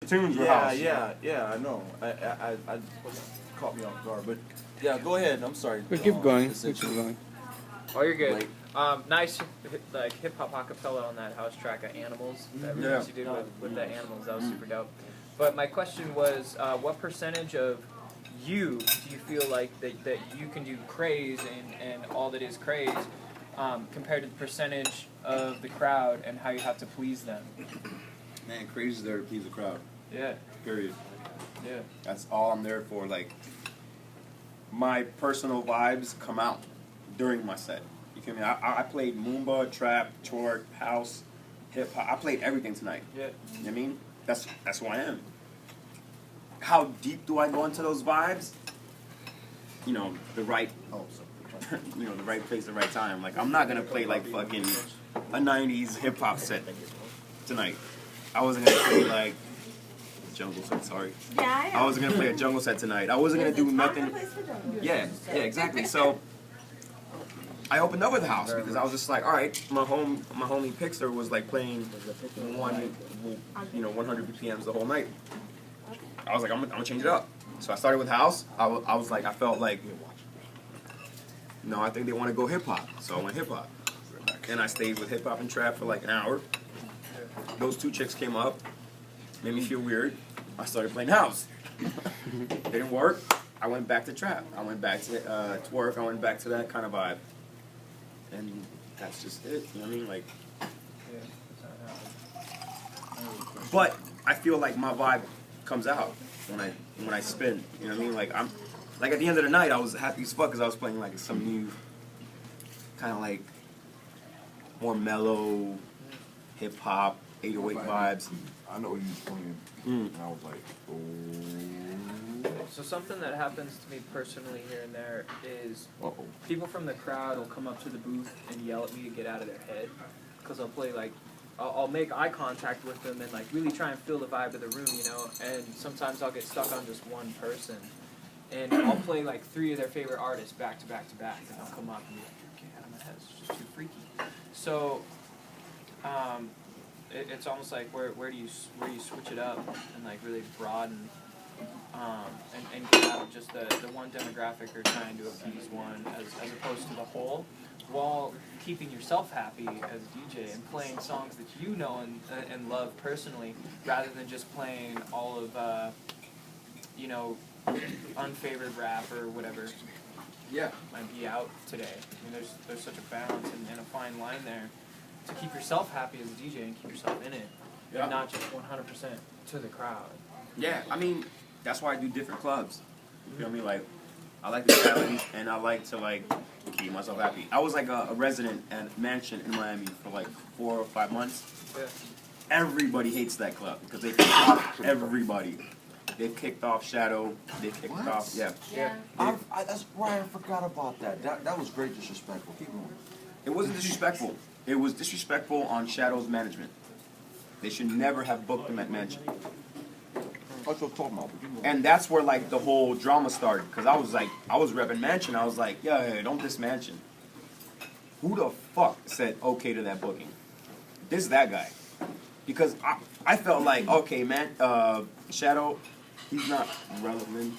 tunes were house. Yeah, I know. I caught me off guard, but yeah, go ahead. I'm sorry. We keep going. We keep going. Oh, you're good. Nice, like hip hop acapella on that house track of Animals. That remix you did with the Animals, that was super dope. But my question was, what percentage of you do you feel like that you can do Craze and all that is Craze, compared to the percentage of the crowd and how you have to please them? Man, Craze is there to please the crowd. Yeah. Period. Yeah. That's all I'm there for. Like, my personal vibes come out during my set. You feel me? I played Moomba, trap, twerk, house, hip hop. I played everything tonight. Yeah. You know what I mean? That's who I am. How deep do I go into those vibes? You know, the right the right place, the right time. Like, I'm not gonna play like fucking a 90s hip hop set tonight. I wasn't gonna play like jungle set, sorry. Yeah, I wasn't gonna play a jungle set tonight. I wasn't gonna do nothing. Yeah, exactly. So I opened up with the house because I was just like, all right, my homie Pixar was like playing 100 BPMs the whole night. I was like, I'm gonna change it up. So I started with house. I was like, I felt like, no, I think they want to go hip hop. So I went hip hop. And I stayed with hip hop and trap for like an hour. Those two chicks came up, made me feel weird. I started playing house. Didn't work. I went back to trap. I went back to twerk. I went back to that kind of vibe. And that's just it. You know what I mean? Like, but I feel like my vibe comes out when I spin. You know what I mean? Like, I'm like at the end of the night, I was happy as fuck because I was playing like some new kind of like more mellow hip hop 808 vibes. I know what you was playing, and I was like, oh. So something that happens to me personally here and there is people from the crowd will come up to the booth and yell at me to get out of their head, because I'll play like, I'll make eye contact with them and like really try and feel the vibe of the room, you know, and sometimes I'll get stuck on just one person, and I'll play like 3 of their favorite artists back to back to back, and I'll come up and be like, get out of my head, it's just too freaky. So, it's almost like where do you switch it up and like really broaden and get out of just the one demographic or trying to appease one as opposed to the whole, while keeping yourself happy as a DJ and playing songs that you know and love personally, rather than just playing all of unfavored rap or whatever might be out today. I mean, there's such a balance and a fine line there to keep yourself happy as a DJ and keep yourself in it, and not just 100% to the crowd. Yeah, I mean, that's why I do different clubs. You know what I mean? Like, I like to challenge, and I like to, like, keep myself happy. I was, like, a resident at Mansion in Miami for, like, 4 or 5 months. Yeah. Everybody hates that club because they kicked off everybody. They've kicked off Shadow. They've kicked off, yeah. That's why I forgot about that. That was great disrespectful. Keep going. It wasn't disrespectful. It was disrespectful on Shadow's management. They should never have booked him at Mansion. That's what I'm talking about. And that's where, like, the whole drama started. Because I was repping Mansion. I was like, yeah, don't diss Mansion. Who the fuck said okay to that booking? This is that guy. Because I felt like, okay, man, Shadow, he's not relevant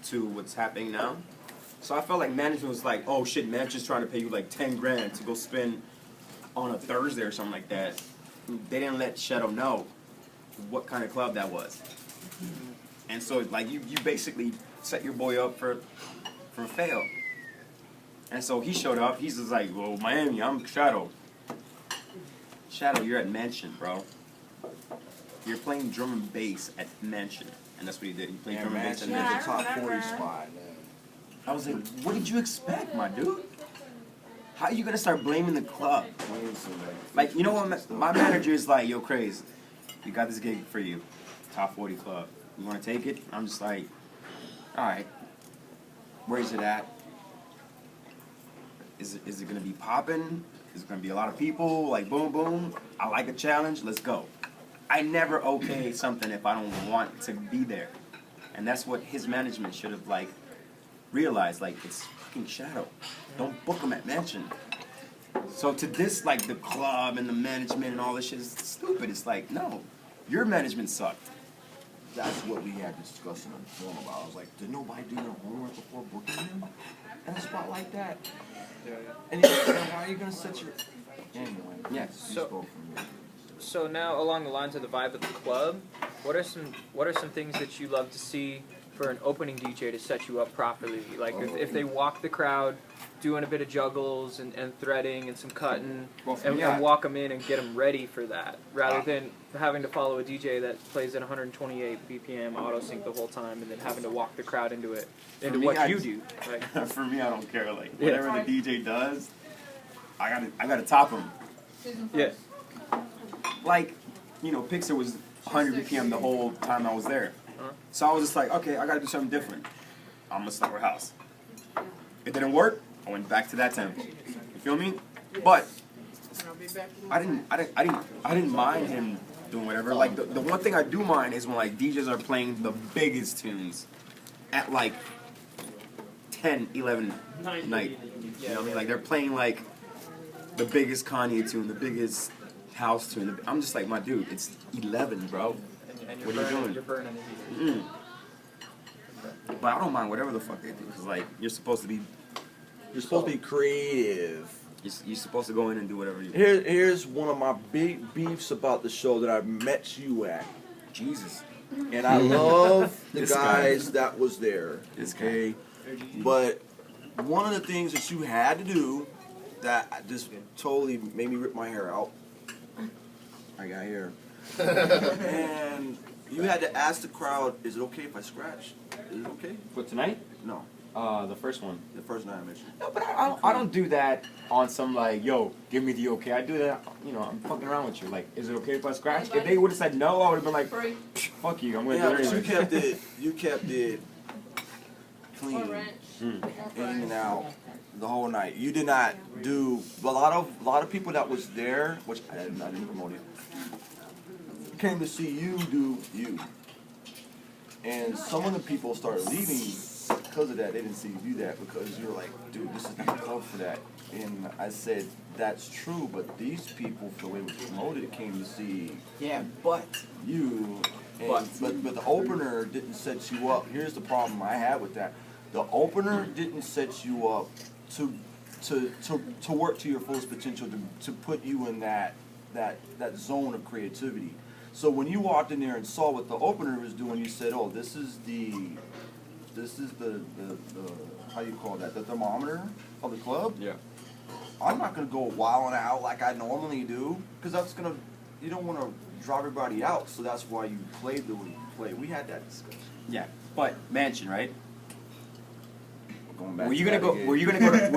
to what's happening now. So I felt like management was like, oh shit, Mansion's trying to pay you like 10 grand to go spend on a Thursday or something like that. They didn't let Shadow know what kind of club that was. And so, like, you basically set your boy up for fail. And so he showed up. He's just like, well, Miami, I'm Shadow. Shadow, you're at Mansion, bro. You're playing drum and bass at Mansion. And that's what he did. He played drum and bass at Mansion. Mansion top 40 spot, man. I was like, what did you expect, my dude? How are you going to start blaming the club? Like, you know what? My manager is like, yo, Craze, we got this gig for you. Top 40 club. You want to take it? I'm just like, all right. Where's it at? Is it going to be popping? Is it going to be a lot of people? Like, boom, boom. I like a challenge. Let's go. I never okay something if I don't want to be there. And that's what his management should have, like, realized. Like, it's fucking Shadow. Don't book him at Mansion. So to this, like, the club and the management and all this shit is stupid. It's like, no. Your management sucked. That's what we had discussing on the phone about. I was like, did nobody do their homework before booking him? In a spot like that? Yeah. And why are you gonna set your... Anyway, Yeah. So now, along the lines of the vibe of the club, what are some things that you love to see for an opening DJ to set you up properly? Like if they walk the crowd, doing a bit of juggles and threading and some cutting, and walk them in and get them ready for that, rather than having to follow a DJ that plays at 128 BPM auto sync the whole time and then having to walk the crowd into what you do. Like, For me, I don't care. Like whatever the DJ does, I gotta top him. yeah. Like, Pixar was 100 BPM the whole time I was there. So I was just like, okay, I gotta do something different. I'm gonna start with house. It didn't work. I went back to that tempo. You feel me? But I didn't mind him doing whatever. Like the one thing I do mind is when like DJs are playing the biggest tunes at like 10, 11 night. You know what I mean? Like they're playing like the biggest Kanye tune, the biggest house tune. I'm just like, my dude, it's 11, bro. And What are you doing? You're burning the heat. But I don't mind whatever the fuck they do, because like you're supposed to be creative. you're supposed to go in and do whatever you want. Here's one of my big beefs about the show that I met you at. Jesus. And I love the This guys guy. that was there. This guy. Okay. But one of the things that you had to do that just totally made me rip my hair out. I got hair. And you had to ask the crowd, is it okay if I scratch? Is it okay? For tonight? No. The first one. The first night I mentioned. No, but I don't do that on some like, yo, give me the okay. I do that, I'm fucking around with you. Like, is it okay if I scratch? If they would have said no, I would have been like, fuck you, I'm gonna Yeah, do it but anyway. you kept it clean, in and out the whole night. You did not do a lot of people that was there, which I didn't promote it, came to see you do you. And some of the people started leaving because of that. They didn't see you do that because you were like, dude, this is not the club for that. And I said, that's true, but these people, for the way it was promoted, came to see but you. And, but the opener didn't set you up. Here's the problem I had with that. The opener didn't set you up to work to your fullest potential, to put you in that zone of creativity. So when you walked in there and saw what the opener was doing, you said, oh, this is the how you call that, the thermometer of the club? Yeah. I'm not going to go wilding out like I normally do, because you don't want to draw everybody out, so that's why you played the way you played. We had that discussion. Yeah. But Mansion, right? Going back Were you to gonna that go? again. Were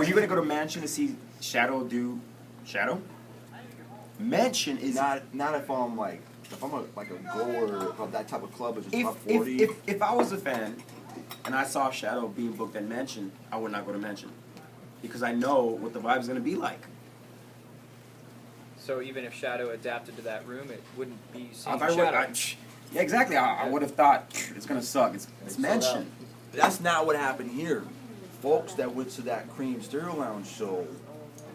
you gonna go to Mansion to see Shadow do Shadow? Mansion is Not if I'm like, if I'm a goer of that type of club, it's just top 40. if I was a fan and I saw Shadow being booked at Mansion, I would not go to Mansion because I know what the vibe's gonna be like. So even if Shadow adapted to that room, it wouldn't be seeing Yeah, exactly. I would have thought it's gonna suck. It's Mansion. That's not what happened here. Folks that went to that Cream Stereo Lounge show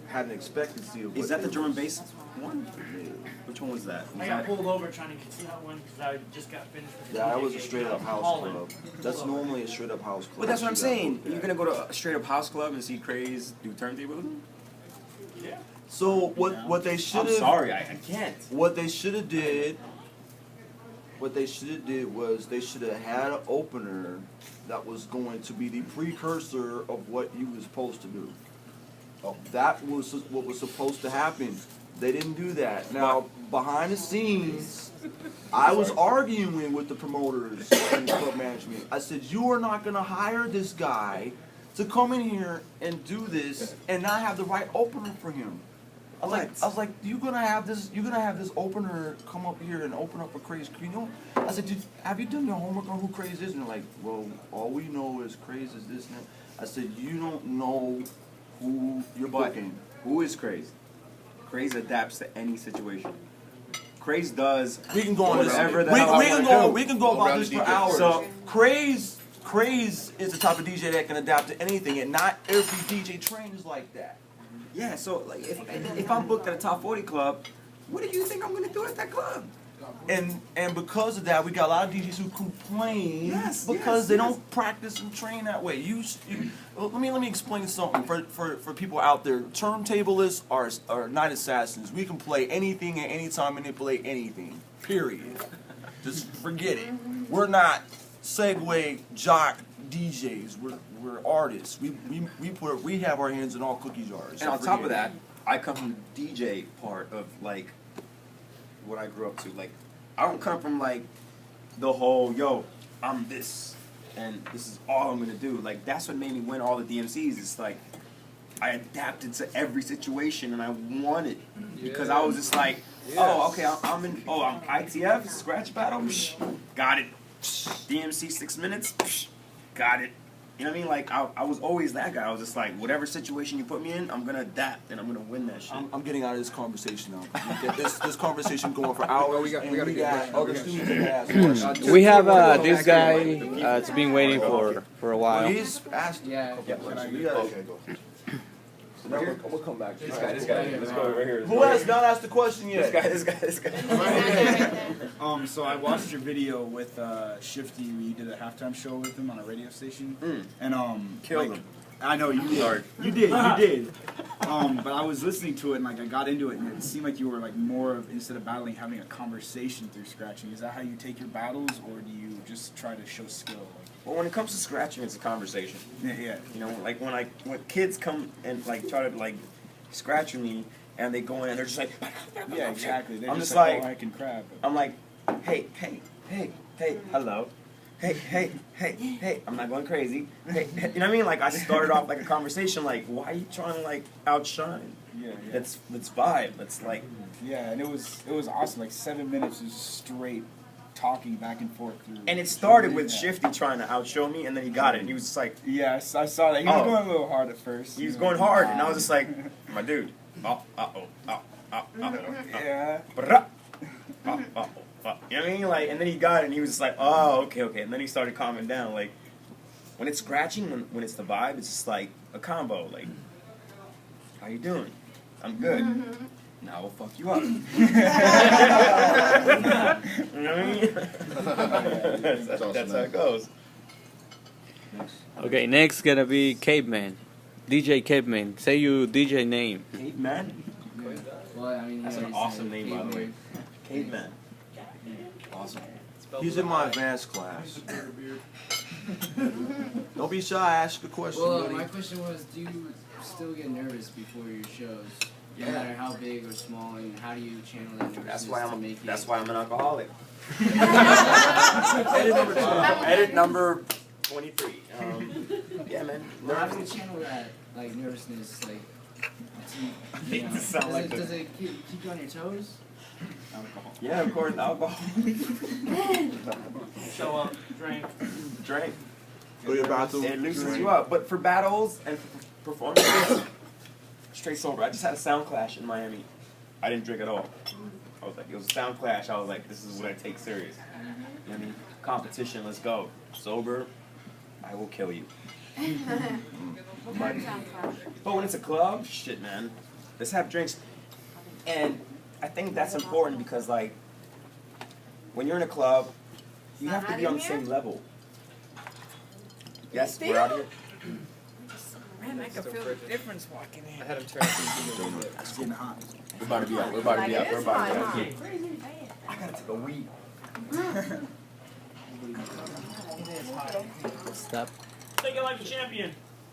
had an expectancy of. Is that the drum and bass one? Yeah. Which one was that? I got pulled over trying to see that one because I just got finished with the That DJ was a gig. straight up house Holland. club. That's normally a straight up house club. Well, that's what I'm So that saying. was You're gonna go to a straight up house club and see Craze do turntables? Yeah. So what they should I'm have. sorry, I can't. What they should have did. What they should have did was they should have had an opener that was going to be the precursor of what you were supposed to do. That was what was supposed to happen. They didn't do that. Now, behind the scenes, I was arguing with the promoters and the club management. I said, you are not going to hire this guy to come in here and do this and not have the right opener for him. I was like, you're gonna have this opener come up here and open up for Craze. You know, I said, have you done your homework on who Craze is? And they're like, well, all we know is Craze is this and that. I said, you don't know who you're booking. Who is Craze? Craze adapts to any situation. Craze does We can go on this. whatever the hell I wanna do. We can go about this for hours. So- Craze is the type of DJ that can adapt to anything, and not every DJ trained is like that. Yeah, so like if I'm booked at a top 40 club, what do you think I'm gonna do at that club? And because of that, we got a lot of DJs who complain because they don't practice and train that way. Let me explain something for people out there. Turntablists are night assassins. We can play anything at any time, manipulate anything. Period. Just forget it. We're not Segway jock DJs. We're artists. We have our hands in all cookie jars. And on top of that, I come from the DJ part of like what I grew up to. Like, I don't come from like the whole yo, I'm this and this is all I'm gonna do. Like, that's what made me win all the DMCs. It's like I adapted to every situation and I won it because I was just like, oh, okay, I'm ITF scratch battle, got it. DMC 6 minutes, got it. You know what I mean? Like, I was always that guy. I was just like, whatever situation you put me in, I'm gonna adapt and I'm gonna win that shit. I'm getting out of this conversation now. We get this conversation going for hours. We got other students that ask questions. We have this guy. It's been waiting for a while. Well, he's asked. Yeah. Okay, go. So now we'll come back to This guy. Let's go over here. Who has not asked the question yet? This guy. So I watched your video with Shifty where you did a halftime show with him on a radio station. And Killed him. I know you did. Sorry. You did. But I was listening to it and like I got into it and it seemed like you were like more of, instead of battling, having a conversation through scratching. Is that how you take your battles, or do you just try to show skill? Well, when it comes to scratching, it's a conversation. Yeah. You know, like when kids come and like try to like scratch me and they go in and they're just like, Yeah, exactly. They're I'm just just like, like- oh, I can crab. I'm like, hey, hello. Hey. I'm not going crazy. Hey, you know what I mean? Like, I started off like a conversation, like, why are you trying to like outshine? Yeah. Let's vibe. Let's like, Yeah, and it was awesome. Like 7 minutes of straight talking back and forth through. and it started with Yeah. Shifty trying to outshow me, and then he got it, and he was just like, Yeah, I saw that. He was Oh. going a little hard at first. he was you know. going hard, and I was just like, my dude, Yeah. You know what I mean? Like, and then he got it, and he was just like, oh, okay. And then he started calming down. Like, when it's scratching, when it's the vibe, it's just like a combo. Like, how you doing? I'm good. Now we'll fuck you up. You know what I mean? That's how it goes. Okay, next gonna be Caveman, DJ Caveman. Say your DJ name. Caveman? Well, I mean, That's an awesome name, by the way. Caveman. Awesome. He's in my advanced class. Don't be shy. Ask a question, Well, buddy. my question was, do you still get nervous before your shows? No matter how big or small, and how do you channel that nervousness to make it? That's why I'm an alcoholic. Wow. Edit number 23. Yeah, man. Well, how do you channel that, like, nervousness, like, Hate to sound like does it keep you on your toes? Alcohol. Yeah, of course, alcohol. Show up, drink. Drink. Go to your bathroom. It loosens you up. But for battles and for performances, straight sober. I just had a sound clash in Miami. I didn't drink at all. I was like, it was a sound clash. I was like, this is what I take serious. You know what I mean? Competition, let's go. Sober, I will kill you. But when it's a club, shit, man. Let's have drinks. And I think that's important because, like, when you're in a club, you have to be on the same level. Yes, we're out of here. Man, I can feel the difference walking in. I had him turn up. It's getting hot. We're about to be out. We're about to be out. We're about to be out. I gotta take a wee. Stop. Take it like a champion.